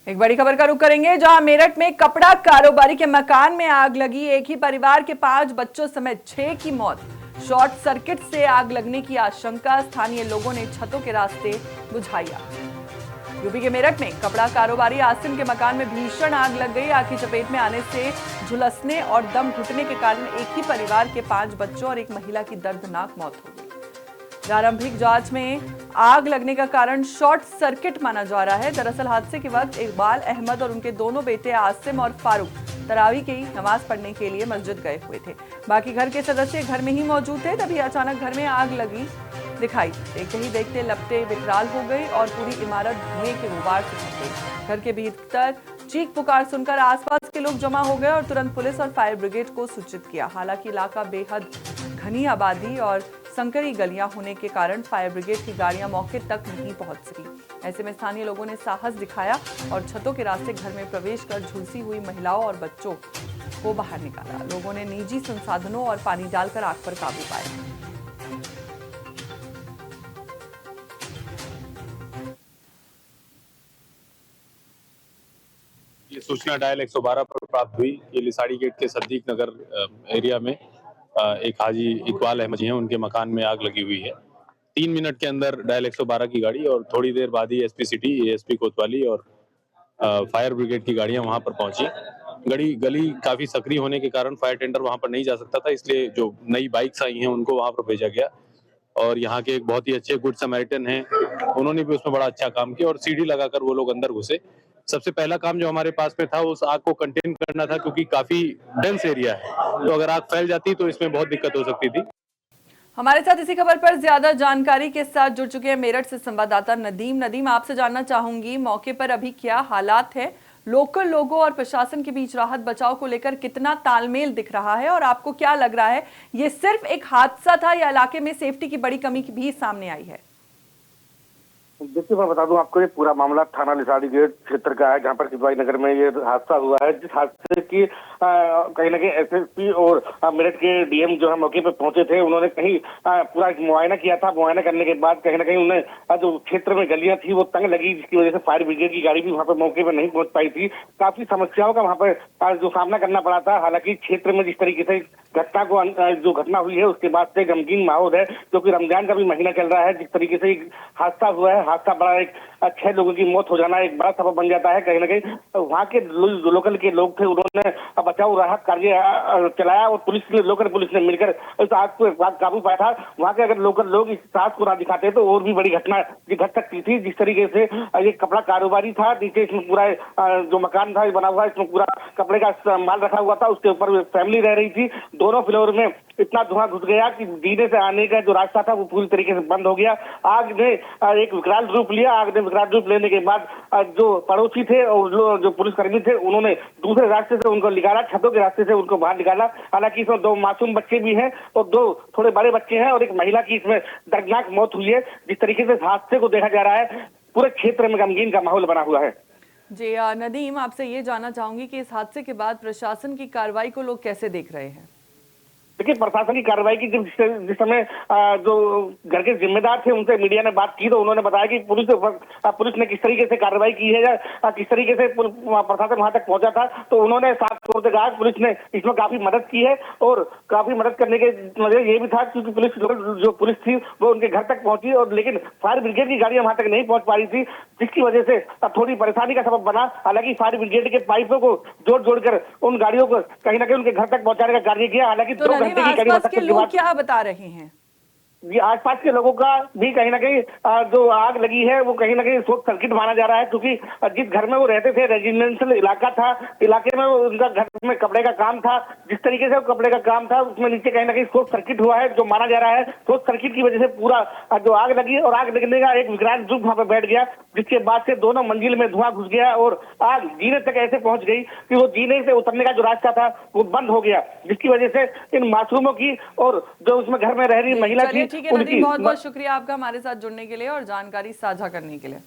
एक बड़ी खबर का रुख करेंगे, जहां मेरठ में कपड़ा कारोबारी के मकान में आग लगी। एक ही परिवार के 5 बच्चों समेत 6 की मौत। शॉर्ट सर्किट से आग लगने की आशंका। स्थानीय लोगों ने छतों के रास्ते बुझाई आग। यूपी के मेरठ में कपड़ा कारोबारी आसिम के मकान में भीषण आग लग गई। आग की चपेट में आने से झुलसने और दम घुटने के कारण एक ही परिवार के 5 बच्चों और एक महिला की दर्दनाक मौत हो गई। प्रारंभिक जांच में आग लगने का कारण शॉर्ट सर्किट माना जा रहा है। दरअसल हादसे के वक्त इकबाल अहमद और उनके दोनों बेटे आसिम और फारूक तरावी की नमाज पढ़ने के लिए मस्जिद गए हुए थे। बाकी घर के सदस्य घर में ही मौजूद थे, तभी अचानक घर में आग लगी दिखाई। देखते ही देखते लपटें विकराल हो गई और पूरी इमारत धुएं के गुबार से ढक गई। घर के भीतर चीख पुकार सुनकर आसपास के लोग जमा हो गए और तुरंत पुलिस और फायर ब्रिगेड को सूचित किया। हालांकि इलाका बेहद घनी आबादी और संकरी गलियां होने के कारण फायर ब्रिगेड की गाड़ियां मौके तक नहीं पहुंच सकी। ऐसे में स्थानीय लोगों ने साहस दिखाया और छतों के रास्ते घर में प्रवेश कर झुलसी हुई महिलाओं और बच्चों को बाहर निकाला। लोगों ने निजी संसाधनों और पानी डालकर आग पर काबू पाया। ये सूचना डायल 112 पर प्राप्त हुई कि लिसाड़ी गेट के सद्दीक नगर एरिया में एक हाजी इकबाल अहमद जी हैं, उनके मकान में आग लगी हुई है। 3 मिनट के अंदर डायल 112 की गाड़ी और थोड़ी देर बाद ही एसपी सिटी, एएसपी कोतवाली और फायर ब्रिगेड की गाड़ियां वहां पर पहुंची। गली काफी सक्रिय होने के कारण फायर टेंडर वहां पर नहीं जा सकता था, इसलिए जो नई बाइक्स आई हैं उनको वहां पर भेजा गया। और यहाँ के एक बहुत ही अच्छे गुड समैरिटन हैं, उन्होंने भी उसमें बड़ा अच्छा काम किया और सीढ़ी लगाकर वो लोग अंदर घुसे। सबसे पहला काम जो हमारे पास में था उस आग को कंटेन करना था, क्योंकि काफी डेंस एरिया है, तो अगर आग फैल जाती तो इसमें बहुत दिक्कत हो सकती थी। हमारे साथ इसी खबर पर ज्यादा जानकारी के साथ जुड़ चुके हैं मेरठ से संवाददाता नदीम, आपसे जानना चाहूंगी मौके पर अभी क्या हालात है, लोकल लोगों और प्रशासन के बीच राहत बचाव को लेकर कितना तालमेल दिख रहा है और आपको क्या लग रहा है, ये सिर्फ एक हादसा था या इलाके में सेफ्टी की बड़ी कमी भी सामने आई है? देखिए, मैं बता दूं आपको, ये पूरा मामला थाना लिसाड़ी गेट क्षेत्र का है, जहां पर सिपाही नगर में ये हादसा हुआ है। जिस हादसे की कहीं ना कहीं एसएसपी और मेरठ के डीएम जो है मौके पर पहुंचे थे, उन्होंने कहीं पूरा मुआयना किया था। मुआयना करने के बाद कहीं ना कहीं उन्हें जो क्षेत्र में गलियां थी वो तंग लगी, जिसकी वजह से फायर ब्रिगेड की गाड़ी भी वहां पर मौके पर नहीं पहुंच पाई थी। काफी समस्याओं का वहां पर जो सामना करना पड़ा था। हालांकि क्षेत्र में जिस तरीके से घटना को जो घटना हुई है उसके बाद से गमगीन माहौल है, क्योंकि रमजान का भी महीना चल रहा है। जिस तरीके से हादसा हुआ है, हादसा बड़ा एक 6 लोगों की मौत हो जाना एक बड़ा सबब बन जाता है। कहीं ना कहीं वहाँ के लोकल के लोग थे, उन्होंने बचाव राहत कार्य चलाया और लोकल पुलिस ने मिलकर इस आग को काबू पाया था। वहाँ के अगर लोकल लोग इस साहस को ना दिखाते तो और भी बड़ी घटना घट सकती थी। जिस तरीके से ये कपड़ा कारोबारी था, नीचे इसमें पूरा जो मकान था बना हुआ, इसमें पूरा कपड़े का माल रखा हुआ था, उसके ऊपर फैमिली रह रही थी। दोनों फ्लोर में इतना धुआं घुस गया कि जीने से आने का जो रास्ता था वो पूरी तरीके से बंद हो गया। आग ने एक विकराल रूप लिया। आग ने विकराल रूप लेने के बाद जो पड़ोसी थे और जो पुलिसकर्मी थे, उन्होंने दूसरे रास्ते से उनको निकाला, छतों के रास्ते से उनको बाहर निकाला। हालांकि इसमें 2 मासूम बच्चे भी हैं और 2 थोड़े बड़े बच्चे हैं और एक महिला की इसमें दर्दनाक मौत हुई है। जिस तरीके से हादसे को देखा जा रहा है, पूरे क्षेत्र में गमगीन का माहौल बना हुआ है। जी नदीम, आपसे ये जानना चाहूंगी कि इस हादसे के बाद प्रशासन की कार्रवाई को लोग कैसे देख रहे हैं? देखिए, प्रशासन की कार्रवाई की जिस समय जो घर के जिम्मेदार थे उनसे मीडिया ने बात की तो उन्होंने बताया कि पुलिस ने किस तरीके से कार्रवाई की है या किस तरीके से प्रशासन वहां तक पहुंचा था। तो उन्होंने साफ तौर से कहा पुलिस ने इसमें काफी मदद की है और काफी मदद करने के वजह ये भी था क्योंकि पुलिस थी वो उनके घर तक पहुंची, और लेकिन फायर ब्रिगेड की गाड़ियां वहां तक नहीं पहुंच पा रही थी, जिसकी वजह से थोड़ी परेशानी का सबब बना। हालांकि फायर ब्रिगेड के पाइपों को जोड़कर उन गाड़ियों को कहीं ना कहीं उनके घर तक पहुंचाने का कार्य किया। हालांकि आसपास के लोग क्या बता रहे हैं? ये आसपास के लोगों का भी कहीं ना कहीं जो आग लगी है वो कहीं ना कहीं शॉर्ट सर्किट माना जा रहा है, क्योंकि जिस घर में वो रहते थे रेजिडेंशियल इलाका था, इलाके में उनका घर में कपड़े का काम था। जिस तरीके से कपड़े का काम था उसमें नीचे कहीं ना कहीं शॉर्ट सर्किट हुआ है, जो माना जा रहा है। शॉर्ट सर्किट की वजह से पूरा जो आग लगी और आग लगने का एक विकराल रूप वहां पर बैठ गया, जिसके बाद से दोनों मंजिल में धुआं घुस गया और आग जीने तक ऐसे पहुंच गई कि वो जीने से उतरने का जो रास्ता था वो बंद हो गया, जिसकी वजह से इन मासूमों की और जो उसमें घर में रह रही महिला थी। ठीक है नदीम, बहुत बहुत शुक्रिया आपका हमारे साथ जुड़ने के लिए और जानकारी साझा करने के लिए।